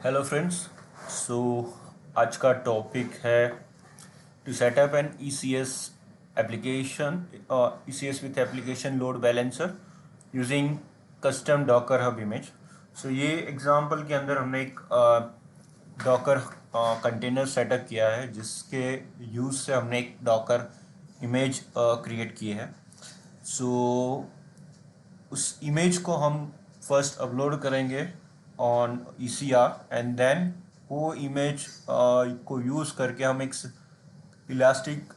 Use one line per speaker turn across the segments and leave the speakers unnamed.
Hello friends. सो आज का topic है to setup an ECS application, ECS with application load balancer using custom Docker Hub image. So ये example के अंदर हमने एक डॉकर कंटेनर सेटअप किया है जिसके यूज़ से हमने एक डॉकर इमेज क्रिएट की है। सो उस इमेज को हम फर्स्ट अपलोड करेंगे ऑन ECR एंड देन वो इमेज को यूज़ करके हम एक इलास्टिक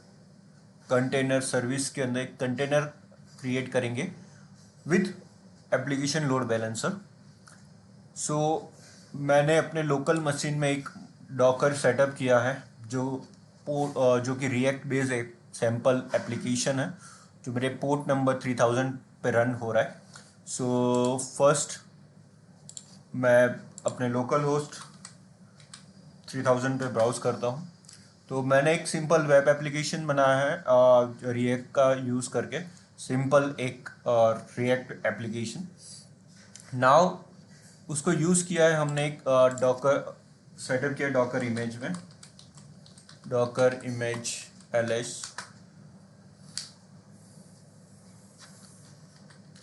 कंटेनर सर्विस के अंदर एक कंटेनर क्रिएट करेंगे विथ एप्लीकेशन लोड बैलेंसर। सो मैंने अपने लोकल मशीन में एक डॉकर सेटअप किया है जो कि रिएक्ट बेस्ड एक सैम्पल एप्लीकेशन है जो मेरे पोर्ट नंबर 3000 पे रन हो रहा है। सो फर्स्ट मैं अपने लोकल होस्ट 3000 पे ब्राउज करता हूँ। तो मैंने एक सिंपल वेब एप्लीकेशन बनाया है रिएक्ट का यूज़ करके, सिंपल एक रिएक्ट एप्लीकेशन। नाउ उसको यूज़ किया है हमने एक डॉकर सेटअप किया डॉकर इमेज में, Docker image ls,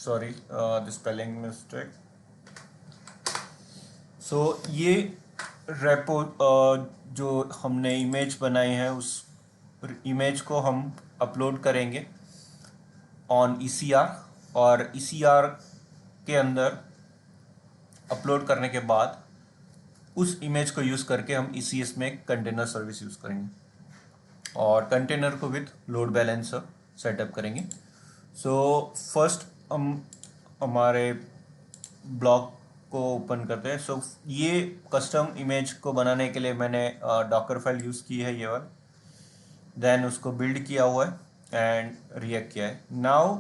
sorry the spelling mistake. So ये रेपो जो हमने इमेज बनाई है उस इमेज को हम अपलोड करेंगे ऑन ECR, और ECR के अंदर अपलोड करने के बाद उस इमेज को यूज़ करके हम ECS में एक कंटेनर सर्विस यूज़ करेंगे और कंटेनर को विथ लोड बैलेंसर सेटअप करेंगे। सो फर्स्ट हम हमारे ब्लॉग को ओपन करते हैं। सो ये कस्टम इमेज को बनाने के लिए मैंने डॉकर फाइल यूज़ की है ये वाला, देन उसको बिल्ड किया हुआ है एंड रिएक्ट किया है। नाउ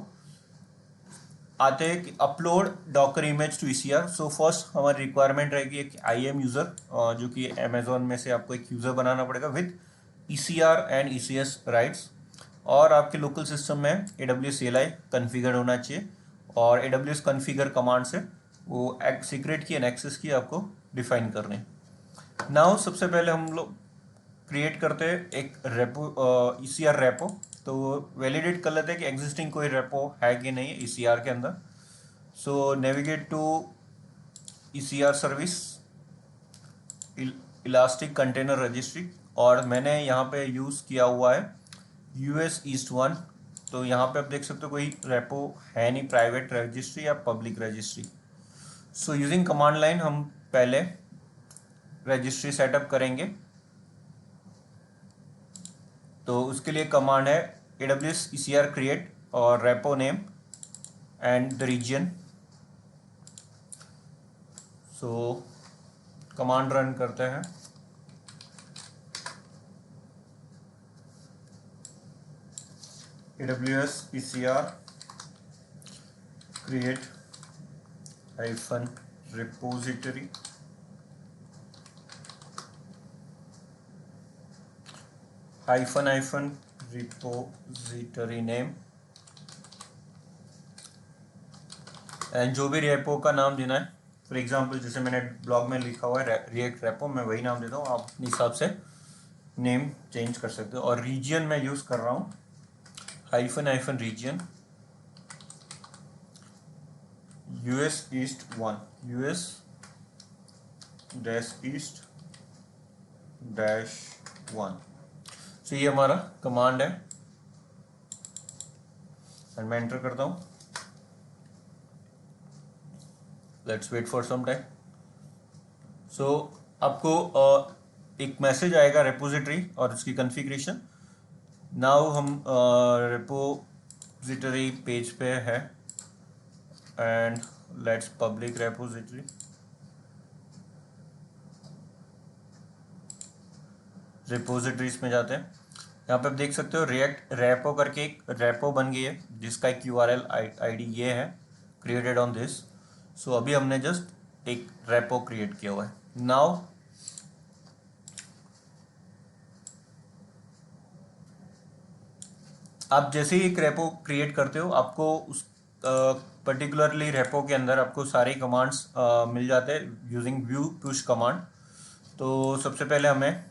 आते हैं कि upload docker image to ECR। So first हमारी रिक्वायरमेंट रहेगी एक IAM यूज़र, जो कि अमेजोन में से आपको एक यूज़र बनाना पड़ेगा with ECR and ECS rights, और आपके लोकल सिस्टम में AWS CLI कन्फिगर होना चाहिए और AWS कन्फिगर कमांड से वो सीक्रेट की एंड एक्सेस की आपको डिफाइन करने। नाउ सबसे पहले हम लोग क्रिएट करते हैं एक रेपो, ECR रेपो। तो वैलिडेट कर लेते हैं कि एग्जिस्टिंग कोई रेपो है कि नहीं ECR के अंदर। So navigate to ECR service, elastic container registry, और मैंने यहाँ पे यूज़ किया हुआ है US East 1। तो यहाँ पे आप देख सकते हो कोई रेपो है नहीं, प्राइवेट रजिस्ट्री या public registry. So using command line हम पहले रजिस्ट्री सेटअप करेंगे। तो उसके लिए कमांड है AWS ECR create और repo name and the region. So command run करते हैं। AWS ECR create hyphen repository hyphen repository name, and जो भी रेपो का नाम देना है, फॉर एग्जांपल जैसे मैंने ब्लॉग में लिखा हुआ है रिएक्ट रेपो, मैं वही नाम देता हूँ, आप अपने हिसाब से नेम चेंज कर सकते हो। और रीजन मैं यूज़ कर रहा हूँ hyphen region US East 1, US East 1। So ये हमारा कमांड है एंड मैं एंटर करता हूँ। Let's wait for some time. So आपको एक मैसेज आएगा रेपोजिटरी और उसकी कॉन्फ़िगरेशन। नाउ हम रेपोजिटरी पेज पे है and let's public repository. Repositories में जाते हैं, यहाँ पे आप देख सकते हो रिएक्ट रेपो करके एक रेपो बन गई है जिसका एक URL ID ये है, क्रिएटेड ऑन दिस। सो अभी हमने जस्ट एक रेपो क्रिएट किया हुआ है। नाउ आप जैसे ही एक रेपो क्रिएट करते हो आपको उस पर्टिकुलरली रेपो के अंदर आपको सारे कमांड्स मिल जाते हैं यूजिंग व्यू पुश कमांड। तो सबसे पहले हमें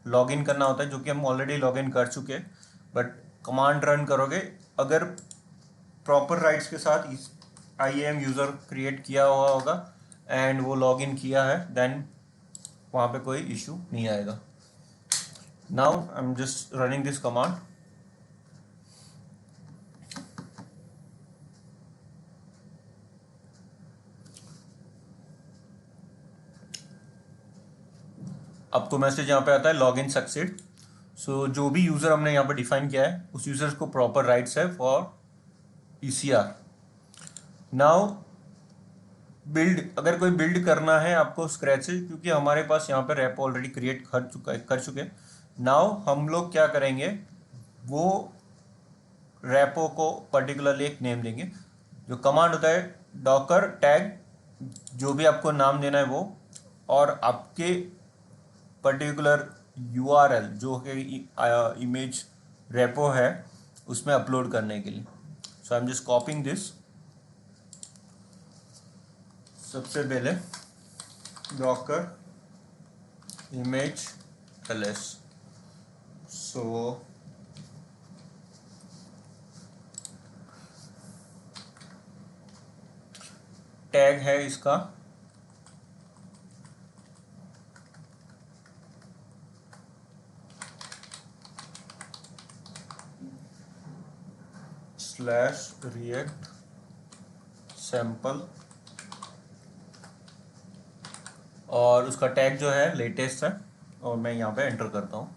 लॉगिन करना होता है, जो कि हम ऑलरेडी लॉगिन कर चुके हैं, बट कमांड रन करोगे अगर प्रॉपर राइट्स के साथ IAM यूज़र क्रिएट किया हुआ होगा एंड वो लॉगिन किया है, देन वहाँ पे कोई इशू नहीं आएगा. Now I am just running this command. आपको मैसेज यहाँ पे आता है लॉगिन सक्सेड. सो जो भी यूज़र हमने यहाँ पे डिफाइन किया है उस यूज़र को प्रॉपर राइट्स है फॉर ECR. नाउ बिल्ड, अगर कोई बिल्ड करना है आपको स्क्रैच से, क्योंकि हमारे पास यहाँ पे रेपो ऑलरेडी क्रिएट कर चुके. नाउ हम लोग क्या करेंगे, वो रेपो को पर्टिकुलरली एक नेम देंगे. जो कमांड होता है डॉकर टैग, जो भी आपको नाम देना है वो, और आपके पर्टिकुलर URL जो कि इमेज रेपो है उसमें अपलोड करने के लिए. So I am just copying this. सबसे पहले Docker image ls. So tag है इसका /react sample, और उसका टैग जो है लेटेस्ट है, और मैं यहाँ पे एंटर करता हूँ.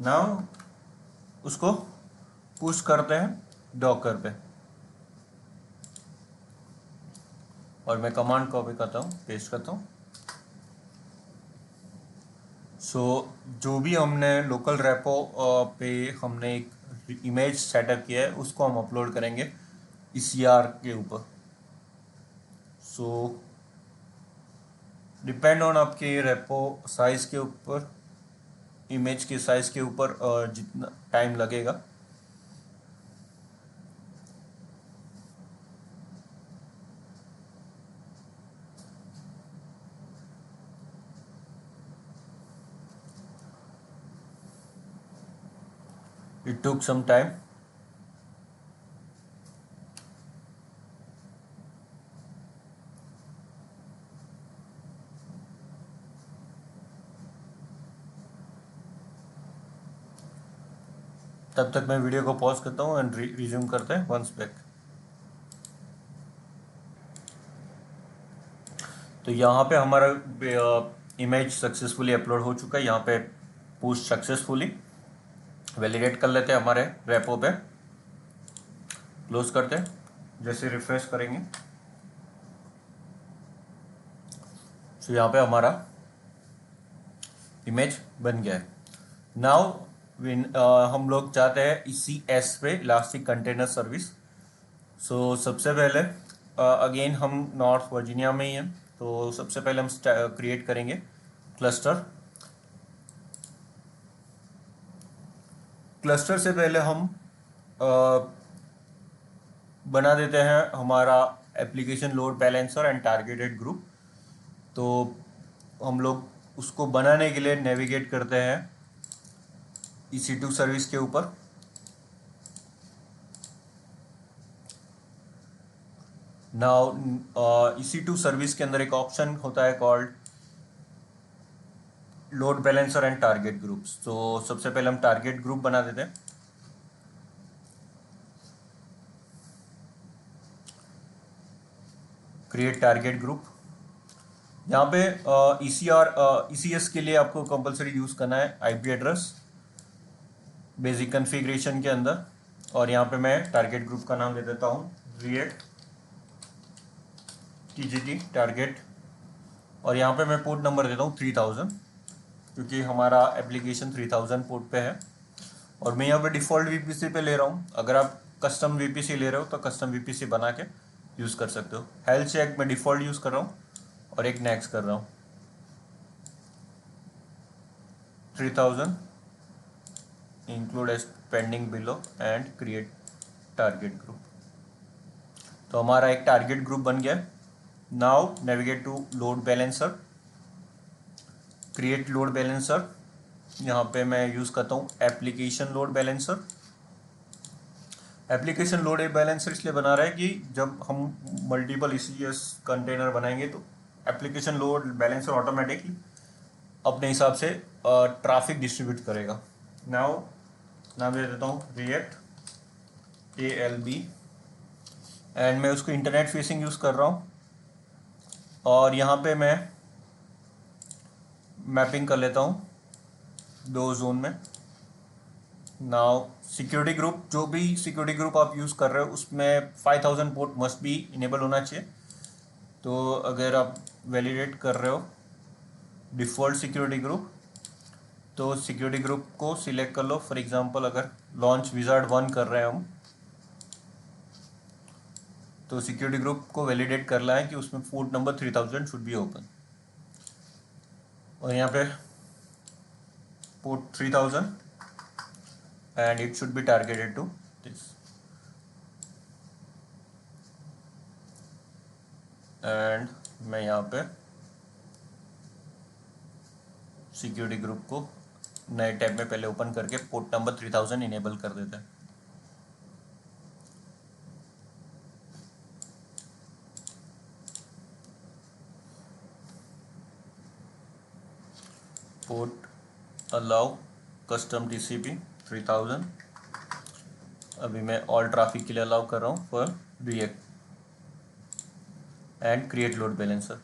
नाउ उसको पुश करते हैं डॉकर पे, और मैं कमांड कॉपी करता हूँ, पेस्ट करता हूँ. सो जो भी हमने लोकल रेपो पे हमने एक इमेज सेटअप किया है उसको हम अपलोड करेंगे ECR के ऊपर. सो डिपेंड ऑन आपके रेपो साइज के ऊपर, इमेज के साइज के ऊपर जितना टाइम लगेगा. It took some time. तब तक मैं वीडियो को पॉज करता हूँ एंड रिज्यूम करते हैं वंस बैक. तो यहाँ पे हमारा इमेज सक्सेसफुली अपलोड हो चुका है. यहाँ पे पुश सक्सेसफुली. वैलिडेट कर लेते हैं हमारे रेपो पे, क्लोज करते हैं. जैसे रिफ्रेश करेंगे तो यहाँ पे हमारा इमेज बन गया है. नाउ हम लोग चाहते हैं ECS पे इलास्टिक कंटेनर सर्विस. सो सबसे पहले अगेन हम नॉर्थ वर्जीनिया में ही हैं, तो सबसे पहले हम क्रिएट करेंगे क्लस्टर. क्लस्टर से पहले हम बना देते हैं हमारा application load balancer and targeted group. तो हम लोग उसको बनाने के लिए नेविगेट करते हैं EC2 सर्विस के ऊपर. नाउ EC2 सर्विस के अंदर एक ऑप्शन होता है called load balancer and target groups. तो सबसे पहले हम टारगेट ग्रुप बना देते हैं. Create target group. यहाँ पे ECS के लिए आपको कंपलसरी यूज़ करना है IP एड्रेस बेसिक कॉन्फ़िगरेशन के अंदर, और यहाँ पे मैं टारगेट ग्रुप का नाम दे देता हूँ रिएक्ट TGT टारगेट, और यहाँ पे मैं पोर्ट नंबर देता हूँ 3000, क्योंकि हमारा एप्लीकेशन 3000 पोर्ट पे है. और मैं यहाँ पे डिफ़ॉल्ट VPC पे ले रहा हूँ. अगर आप कस्टम VPC ले रहे हो तो कस्टम VPC बना के यूज़ कर सकते हो. हेल्थ चेक मैं डिफ़ॉल्ट यूज़ कर रहा हूँ और एक नेक्स्ट कर रहा हूँ. 3000 include as pending below and create target group. तो हमारा एक टारगेट ग्रुप बन गया. Now navigate to load balancer. Create load balancer, यहाँ पे मैं यूज़ करता हूँ application load balancer. Application load balancer इसलिए बना रहा है कि जब हम मल्टीपल ECS कंटेनर बनाएंगे तो एप्लीकेशन लोड बैलेंसर ऑटोमेटिकली अपने हिसाब से ट्रैफिक डिस्ट्रीब्यूट करेगा। नाउ नाम दे देता हूँ रिएक्ट ALB, एंड मैं उसको इंटरनेट फेसिंग यूज़ कर रहा हूँ, और यहाँ पे मैं मैपिंग कर लेता हूँ 2 जोन में। नाउ सिक्योरिटी ग्रुप, जो भी सिक्योरिटी ग्रुप आप यूज़ कर रहे हो उसमें 5000 पोर्ट मस्ट भी इनेबल होना चाहिए। तो अगर आप वैलिडेट कर रहे हो डिफ़ॉल्ट सिक्योरिटी ग्रुप, तो सिक्योरिटी ग्रुप को सिलेक्ट कर लो। फॉर एग्जांपल अगर लॉन्च विजार्ड 1 कर रहे हैं हम, तो सिक्योरिटी ग्रुप को वैलिडेट करना है कि उसमें port number 3000 should be open, और यहाँ पे port 3000 and it should be targeted to this, and मैं यहाँ पे सिक्योरिटी ग्रुप को नए टैब में पहले ओपन करके पोर्ट नंबर 3000 इनेबल कर देते हैं। पोर्ट अलाउ कस्टम TCP 3000, अभी मैं ऑल ट्रैफिक के लिए अलाउ कर रहा हूँ for react, and create load balancer.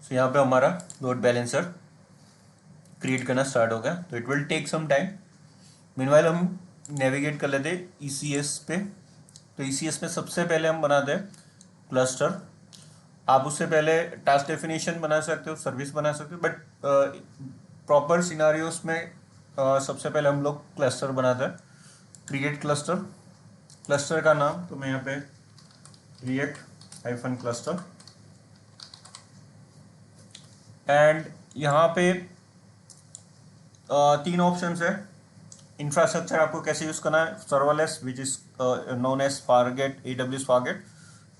तो यहाँ पे हमारा लोड बैलेंसर क्रिएट करना स्टार्ट हो गया। तो it will take some time. Meanwhile हम नेविगेट कर लेते ECS पे। तो ECS में सबसे पहले हम बनाते हैं क्लस्टर। आप उससे पहले टास्क डेफिनेशन बना सकते हो, सर्विस बना सकते हो, बट प्रॉपर सिनारियोस में सबसे पहले हम लोग क्लस्टर बनाते हैं। क्रिएट क्लस्टर, क्लस्टर का नाम तो मैं यहाँ पे रिएक्ट -क्लस्टर, एंड यहाँ पे 3 ऑप्शंस है। इंफ्रास्ट्रक्चर आपको कैसे यूज़ करना है, serverless which is known as Fargate, AWS Fargate,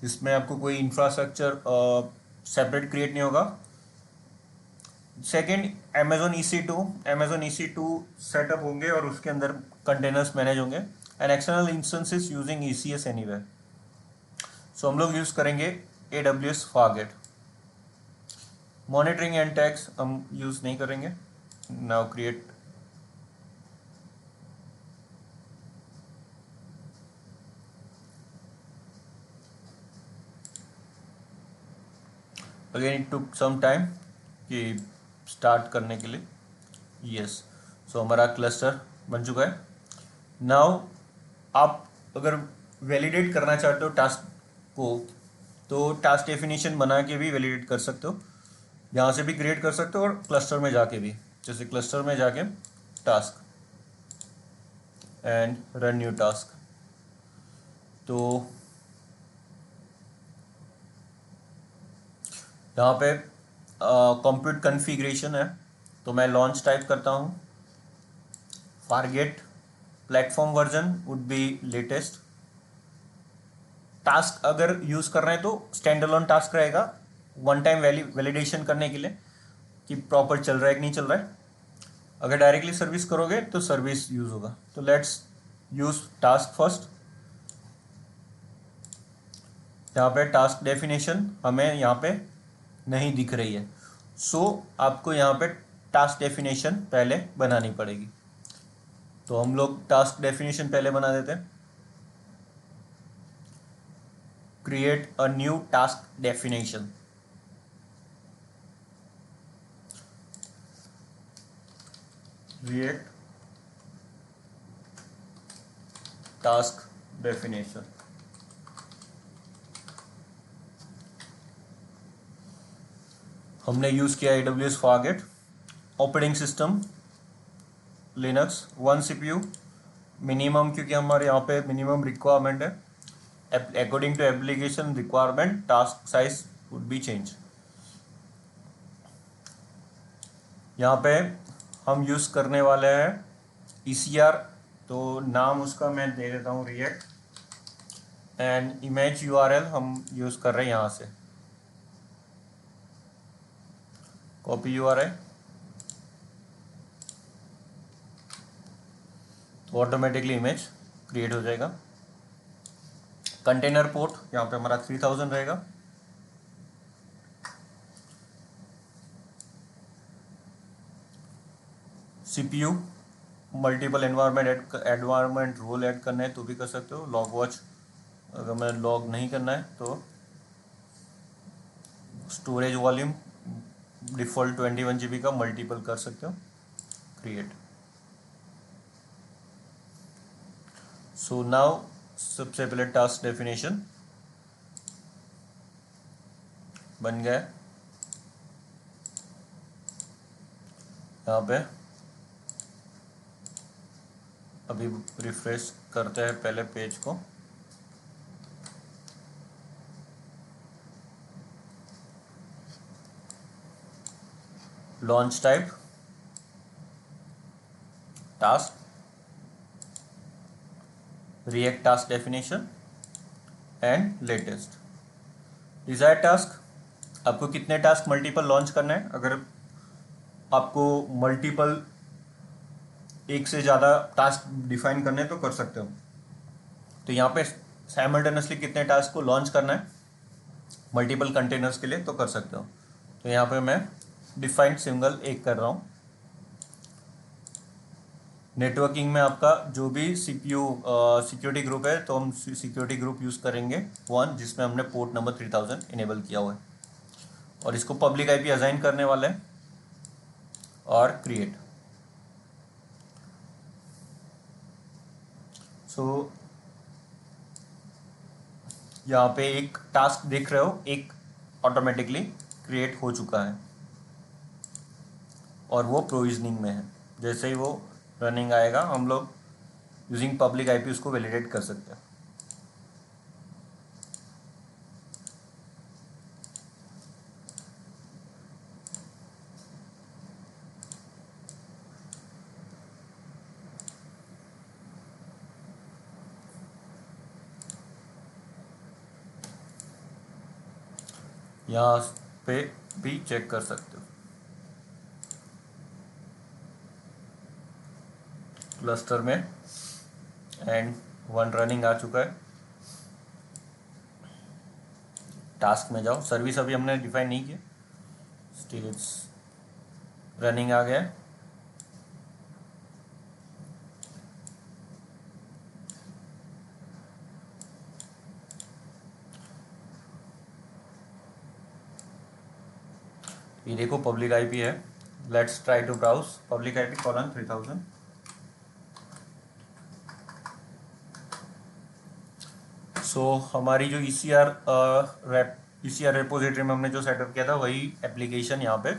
जिसमें आपको कोई इंफ्रास्ट्रक्चर सेपरेट क्रिएट नहीं होगा। सेकेंड Amazon EC2 सेटअप होंगे और उसके अंदर कंटेनर्स मैनेज होंगे, and external instances using ECS anywhere. So हम लोग यूज़ करेंगे AWS Fargate. Monitoring and tags हम यूज़ नहीं करेंगे। Now create again, it took some time कि स्टार्ट करने के लिए। यस, सो हमारा क्लस्टर बन चुका है। नाउ आप अगर वैलिडेट करना चाहते हो टास्क को, तो टास्क डेफिनेशन बना के भी वैलिडेट कर सकते हो, यहाँ से भी क्रिएट कर सकते हो और क्लस्टर में जाके भी। जैसे क्लस्टर में जाके task and run new task, तो यहाँ पे कंप्यूट कॉन्फ़िगरेशन है, तो मैं लॉन्च टाइप करता हूँ। Forget platform version would be latest. Task अगर यूज़ कर रहे हैं तो स्टैंड अलोन टास्क रहेगा, वन टाइम वैलिडेशन करने के लिए कि प्रॉपर चल रहा है कि नहीं चल रहा है। अगर डायरेक्टली सर्विस करोगे तो सर्विस यूज़ होगा। तो लेट्स यूज़ टास्क फर्स्ट। यहाँ पे टास्क डेफिनेशन हमें यहाँ पे नहीं दिख रही है, सो आपको यहाँ पे टास्क डेफिनेशन पहले बनानी पड़ेगी। तो हम लोग टास्क डेफिनेशन पहले बना देते हैं। Create a new task definition. React task definition. हमने यूज़ किया AWS Fargate. Operating system Linux, 1 CPU minimum, क्योंकि हमारे यहाँ पे मिनिमम रिक्वायरमेंट है। According to application requirement task size would be change. यहाँ पे हम यूज़ करने वाले हैं ECR, तो नाम उसका मैं दे देता हूँ रिएक्ट, एंड इमेज URL हम यूज़ कर रहे हैं यहाँ से। कॉपी URI, तो ऑटोमेटिकली इमेज क्रिएट हो जाएगा। कंटेनर पोर्ट यहाँ पे हमारा 3000 रहेगा। CPU multiple environment role add करना है तो भी कर सकते हो। लॉग वॉच अगर मैं लॉग नहीं करना है तो स्टोरेज वॉल्यूम डिफ़ॉल्ट 21 GB का मल्टीपल कर सकते हो। क्रिएट। सो नाउ सबसे पहले टास्क डेफिनेशन बन गया है। यहाँ पे अभी रिफ्रेश करते हैं पहले पेज को। Launch type task, react task definition and latest. Desired task, आपको कितने टास्क मल्टीपल लॉन्च करना है। अगर आपको मल्टीपल एक से ज़्यादा टास्क डिफाइन करने हैं तो कर सकते हो। तो यहाँ पे साइमल्टेनियसली कितने टास्क को लॉन्च करना है मल्टीपल कंटेनर्स के लिए तो कर सकते हो। तो यहाँ पे मैं डिफाइंड सिंगल एक कर रहा हूँ। नेटवर्किंग में आपका जो भी CPU सिक्योरिटी ग्रुप है तो हम सिक्योरिटी ग्रुप यूज़ करेंगे 1, जिसमें हमने पोर्ट नंबर 3000 इनेबल किया हुआ है और इसको पब्लिक IP असाइन करने वाले हैं और क्रिएट। सो यहाँ पे एक टास्क देख रहे हो, एक ऑटोमेटिकली क्रिएट हो चुका है और वो प्रोविजनिंग में है। जैसे ही वो रनिंग आएगा हम लोग यूजिंग पब्लिक IP उसको वैलिडेट कर सकते हैं। यहाँ पे भी चेक कर सकते हो। क्लस्टर में एंड 1 रनिंग आ चुका है। टास्क में जाओ, सर्विस अभी हमने डिफाइन नहीं किया, स्टिल इट्स रनिंग आ गया है। ये देखो पब्लिक IP है। Let's try to browse public IP colon 3000। So हमारी जो ECR रेपोजिटरी में हमने जो सेटअप किया था वही एप्लीकेशन यहाँ पे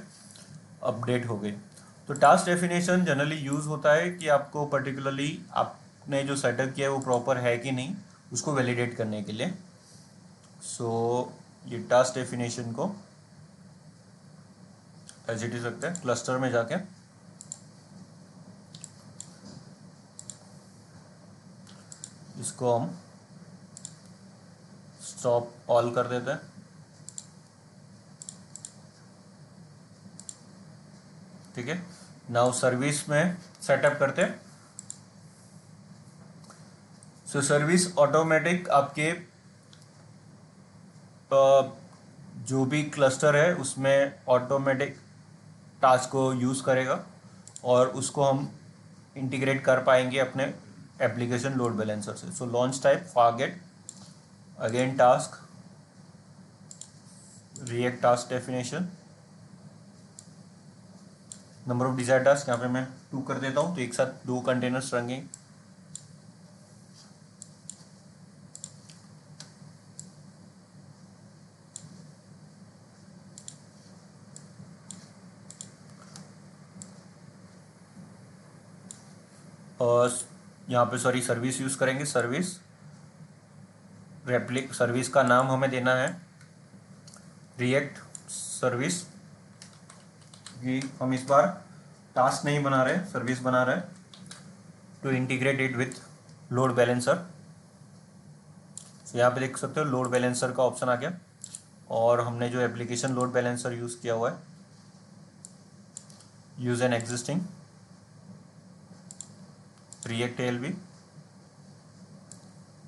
अपडेट हो गई। तो टास्क डेफिनेशन जनरली यूज़ होता है कि आपको पर्टिकुलरली आपने जो सेटअप किया है वो प्रॉपर है कि नहीं उसको वैलिडेट करने के लिए। सो ये टास्क डेफिनेशन को एज इट इज रखते हैं। क्लस्टर में जाके इसको हम स्टॉप ऑल कर देते हैं। ठीक है, नाउ सर्विस में सेटअप करते हैं। सो सर्विस ऑटोमेटिक आपके जो भी क्लस्टर है उसमें ऑटोमेटिक टास्क को यूज़ करेगा और उसको हम इंटीग्रेट कर पाएंगे अपने एप्लीकेशन लोड बैलेंसर से। So launch type Fargate, again task, react task definition, number of desire task यहाँ पे मैं 2 कर देता हूँ तो एक साथ 2 कंटेनर्स रहेंगे। और यहाँ पे सॉरी सर्विस यूज़ करेंगे। सर्विस का नाम हमें देना है रिएक्ट सर्विस, कि हम इस बार टास्क नहीं बना रहे, सर्विस बना रहे to integrate it with load balancer. यहाँ पे देख सकते हो लोड बैलेंसर का ऑप्शन आ गया और हमने जो एप्लीकेशन लोड बैलेंसर यूज़ किया हुआ है use an existing React LV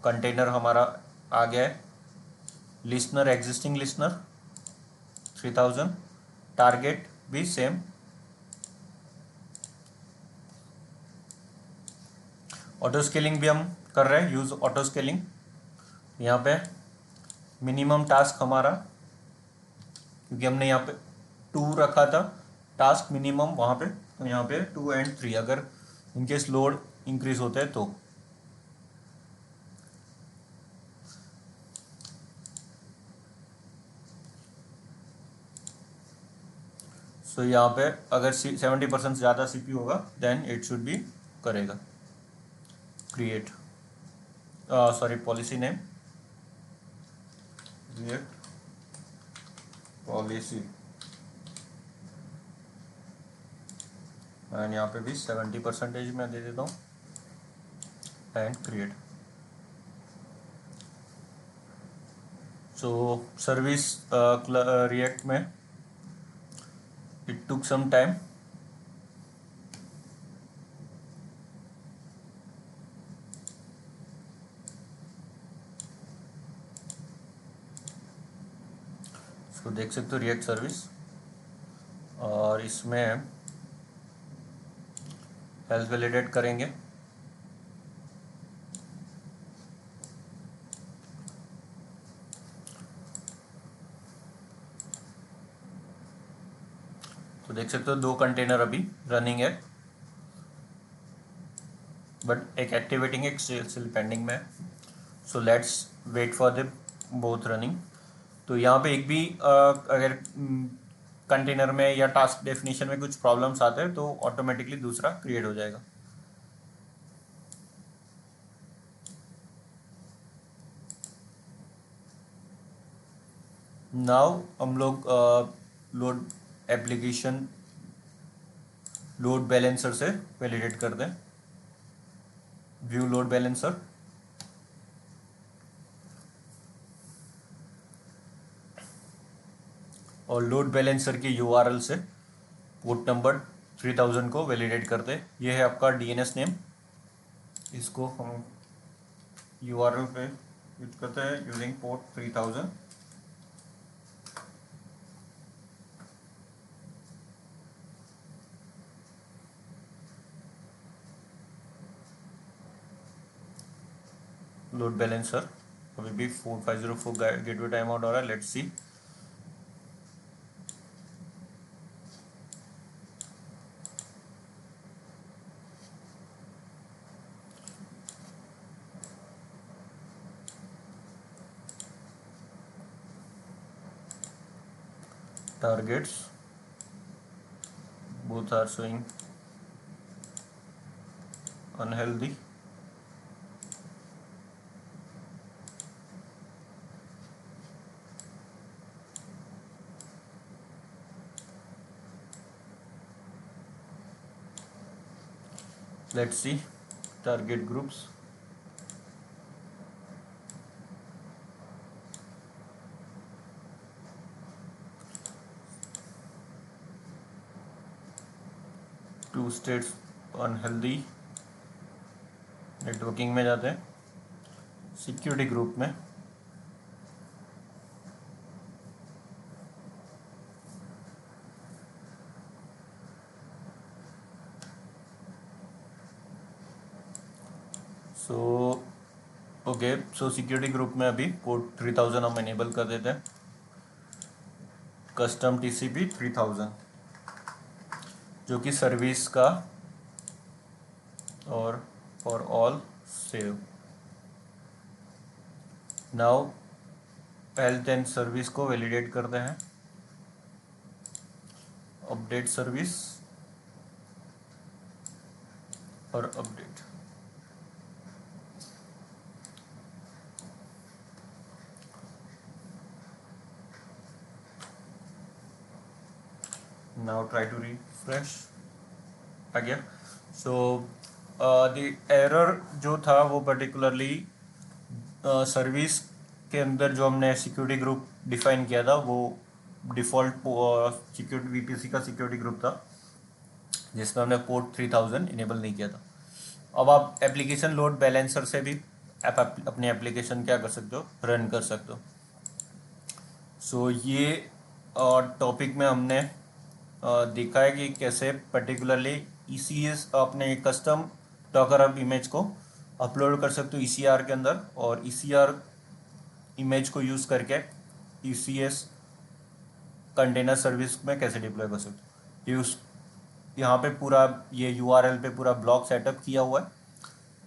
container हमारा आ गया है। लिसनर एग्जिस्टिंग लिसनर 3000 टारगेट भी सेम। ऑटो स्केलिंग भी हम कर रहे हैं, यूज ऑटो स्केलिंग। यहाँ पे मिनिमम टास्क हमारा, क्योंकि हमने यहाँ पे 2 रखा था टास्क मिनिमम वहाँ पे, तो यहाँ पे 2 and 3 अगर इनकेस लोड इंक्रीज होता है तो। सो यहाँ पे अगर 70% ज़्यादा सीपी होगा देन इट शुड बी करेगा create, sorry policy name react policy, and यहाँ पे भी 70% मैं दे देता हूँ and create. So service react में इट टुक सम टाइम। इसको देख सकते हो रिएक्ट सर्विस, और इसमें हेल्थ वैलिडेट करेंगे। तो देख सकते हो 2 कंटेनर अभी रनिंग है, बट एक एक्टिवेटिंग एक स्टिल पेंडिंग में है। So let's wait for the both running. तो यहाँ पे एक भी अगर कंटेनर में या टास्क डेफिनेशन में कुछ प्रॉब्लम्स आते हैं तो ऑटोमेटिकली दूसरा क्रिएट हो जाएगा। नाउ हम लोग लोड एप्लीकेशन लोड बैलेंसर से वैलिडेट कर दें। व्यू लोड बैलेंसर, और लोड बैलेंसर के यूआरएल से पोर्ट नंबर 3000 को वैलिडेट करते हैं। ये है आपका डीएनएस नेम, इसको हम यूआरएल पे यूज करते हैं यूजिंग पोर्ट 3000। लोड बैलेंसर अभी भी 4504 गेटवे टाइम आउट हो रहा है। Let's see, targets both are showing unhealthy। let's see target groups। Two status unhealthy. Networking में जाते हैं, सिक्योरिटी ग्रुप में सो सिक्योरिटी ग्रुप में अभी पोर्ट 3000 हम एनेबल कर देते हैं। कस्टम टीसीपी 3000 जो कि सर्विस का और for all save. Now health and service को वैलिडेट करते हैं। अपडेट सर्विस और update. Now try to refresh, आ गया। सो द एरर जो था वो पर्टिकुलरली सर्विस के अंदर जो हमने सिक्योरिटी ग्रुप डिफाइन किया था वो डिफ़ॉल्ट सिक्योरिटी वीपीसी का सिक्योरिटी ग्रुप था, जिसमें हमने पोर्ट 3000 इनेबल नहीं किया था। अब आप एप्लीकेशन लोड बैलेंसर से भी अपनी एप्लीकेशन क्या कर सकते हो, रन कर सकते हो। सो ये टॉपिक में हमने देखा है कि कैसे पर्टिकुलरली ECS अपने कस्टम डॉकर अब इमेज को अपलोड कर सकते हो ECR के अंदर, और ECR इमेज को यूज़ करके ECS कंटेनर सर्विस में कैसे डिप्लॉय कर सकते हो। ये उस यहाँ पे पूरा ये URL पे पूरा ब्लॉक सेटअप किया हुआ है,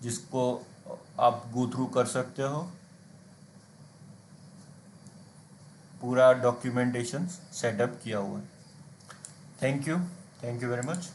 जिसको आप गो थ्रू कर सकते हो। पूरा डॉक्यूमेंटेशन सेटअप किया हुआ है। Thank you very much.